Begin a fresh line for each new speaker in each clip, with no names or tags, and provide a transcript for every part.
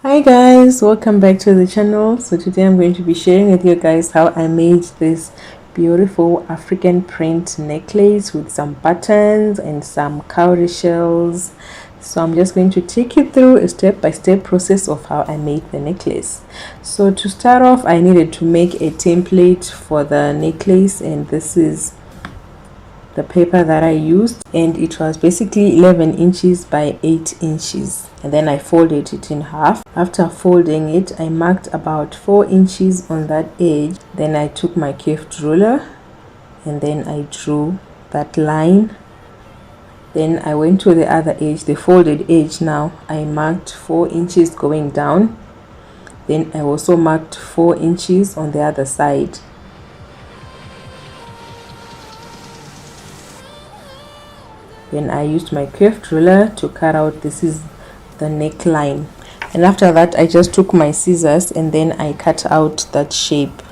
Hi guys, welcome back to the channel. So today I'm going to be sharing with you guys how I made this beautiful African print necklace with some buttons and some cowrie shells. So I'm just going to take you through a step-by-step process of how I made the necklace. So to start off, I needed to make a template for the necklace, and this is the paper that I used, and it was basically 11 inches by 8 inches, and then I folded it in half. After folding it, I marked about 4 inches on that edge. Then I took my curved ruler and then I drew that line. Then I went to the other edge, the folded edge. Now I marked 4 inches going down. Then I also marked 4 inches on the other side. Then I used my curved ruler to cut out, this is the neckline, and after that I just took my scissors and then I cut out that shape.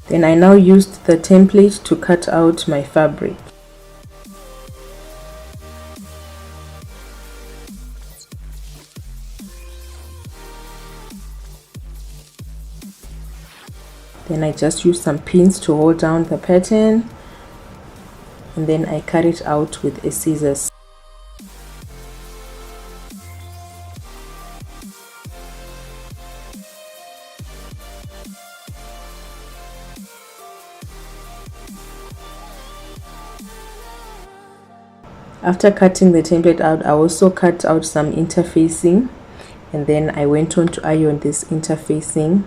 Then I now used the template to cut out my fabric. Then I just used some pins to hold down the pattern, and then I cut it out with a scissors. After cutting the template out, I also cut out some interfacing, and then I went on to iron this interfacing.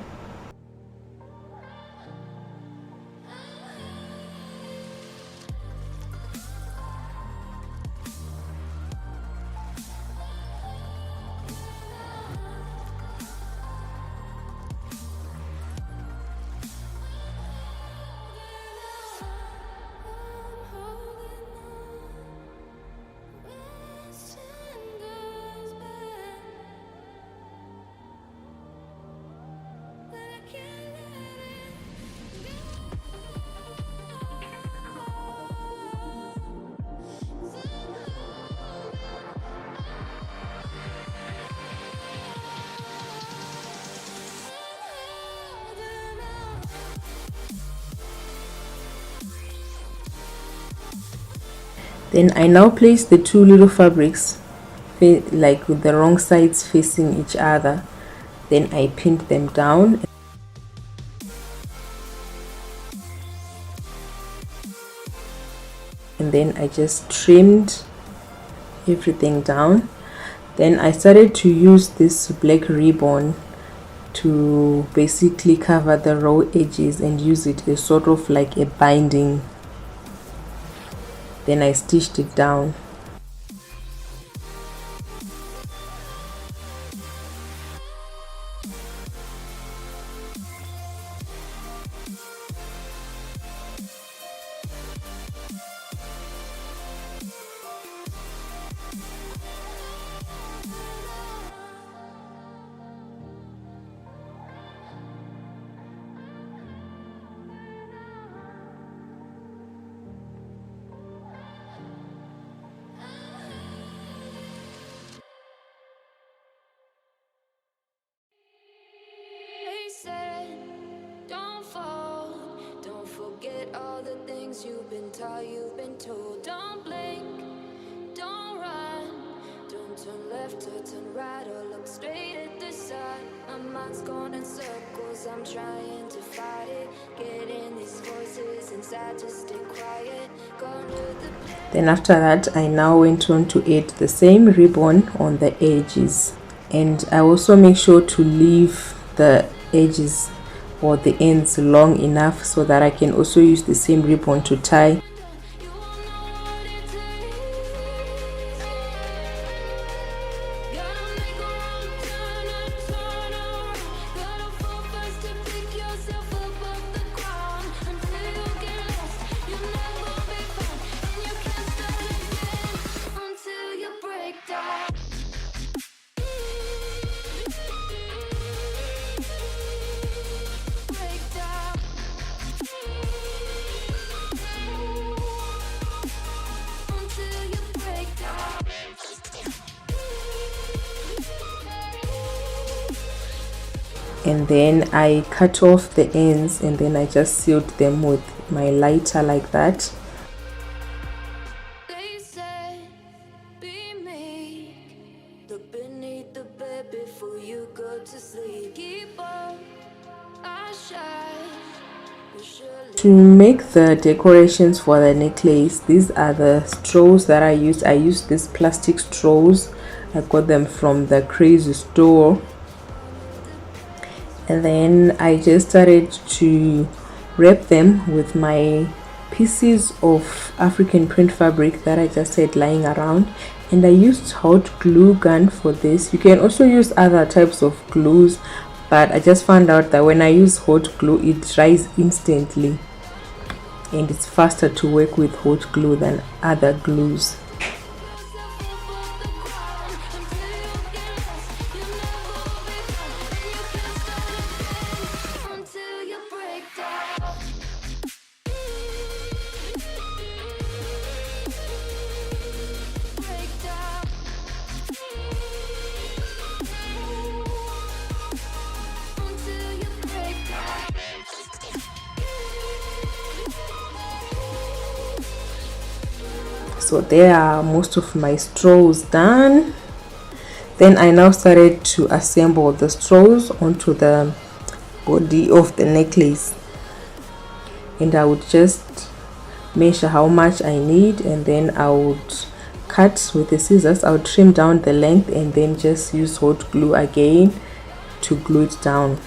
Then I now place the two little fabrics like with the wrong sides facing each other. Then I pinned them down. And then I just trimmed everything down. Then I started to use this black ribbon to basically cover the raw edges and use it as sort of like a binding. Then I stitched it down.
Forget all the things you've been taught, you've been told. Don't blink, don't run, don't turn left or turn right or look straight at the sun. My mind's going in circles, I'm trying to fight it. Getting these voices inside to stay quiet.
Then after that, I now went on to add the same ribbon on the edges, and I also make sure to leave the edges or the ends long enough so that I can also use the same ribbon to tie.
Break
and then I cut off the ends, and then I just sealed them with my lighter like that.
They said, be meek. Look beneath the bed before you go to sleep. Keep on, I shine. You surely
To make the decorations for the necklace, these are the straws that I used. I used these plastic straws. I got them from the crazy store. And then I just started to wrap them with my pieces of African print fabric that I just had lying around, and I used hot glue gun for this. You can also use other types of glues, but I just found out that when I use hot glue, it dries instantly, and it's faster to work with hot glue than other glues.
until you break down. Break down. Until you break down.
So there are most of my straws done. Then I now started to assemble the straws onto the body of the necklace, and I would just measure how much I need, and then I would cut with the scissors. I would trim down the length and then just use hot glue again to glue it down.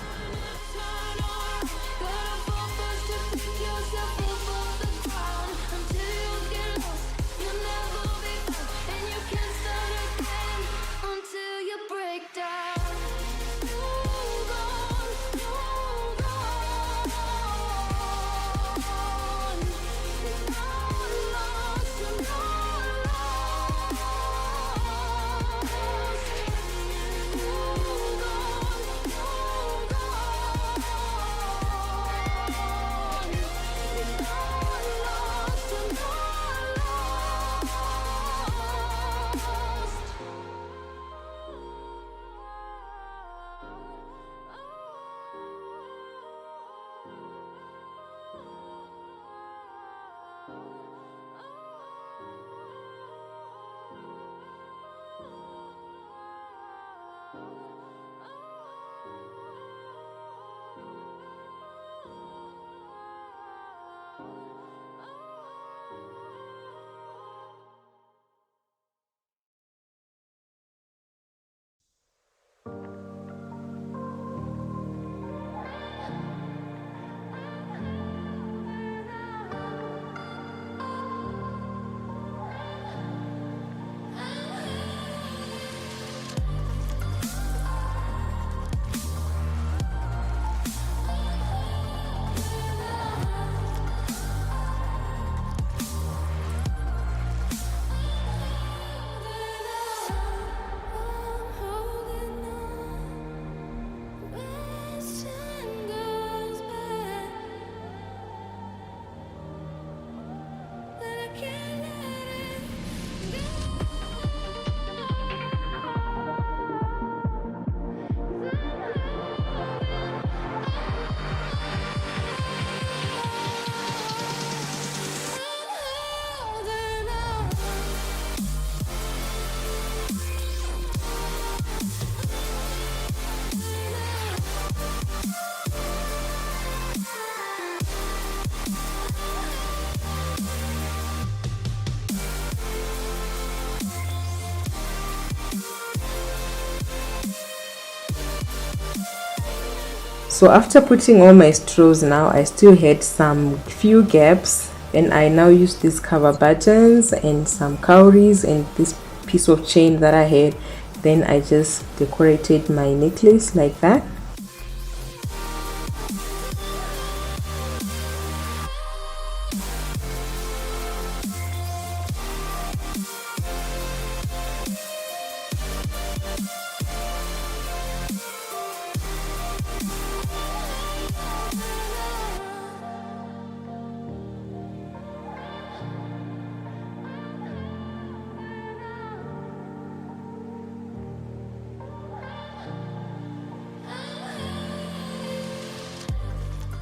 So after putting all my straws, now I still had some few gaps, and I now use these cover buttons and some cowries and this piece of chain that I had. Then I just decorated my necklace like that.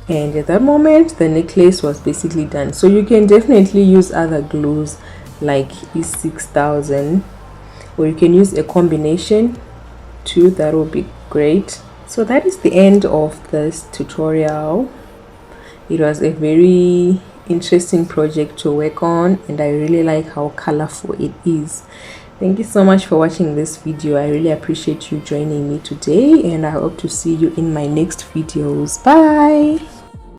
and at that moment the necklace was basically done. So you can definitely use other glues like E6000, or you can use a combination too. That will be great. So that is the end of this tutorial. It was a very interesting project to work on, and I really like how colorful it is. Thank you so much for watching this video. I really appreciate you joining me today, and I hope to see you in my next videos. Bye.